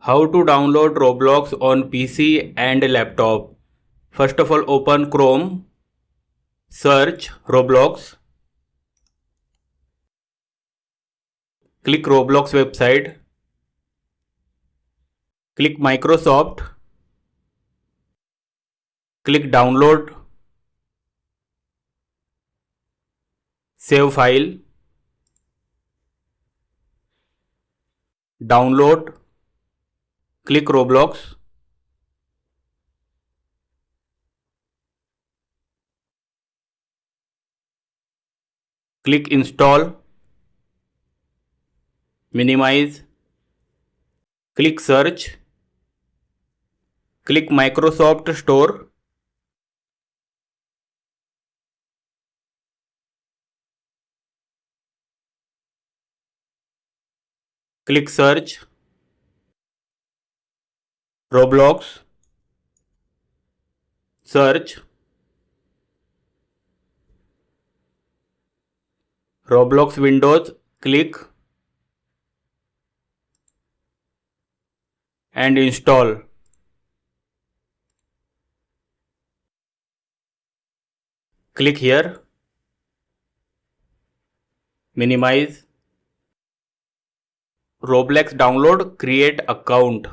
How to download Roblox on PC and laptop. First of all, open Chrome, search Roblox, click Roblox website, click Microsoft, click download, save file, download, click Roblox, click install, minimize, click search, click Microsoft Store, click search, Roblox, search, Roblox Windows, click and install. Click here, minimize, Roblox download, create account.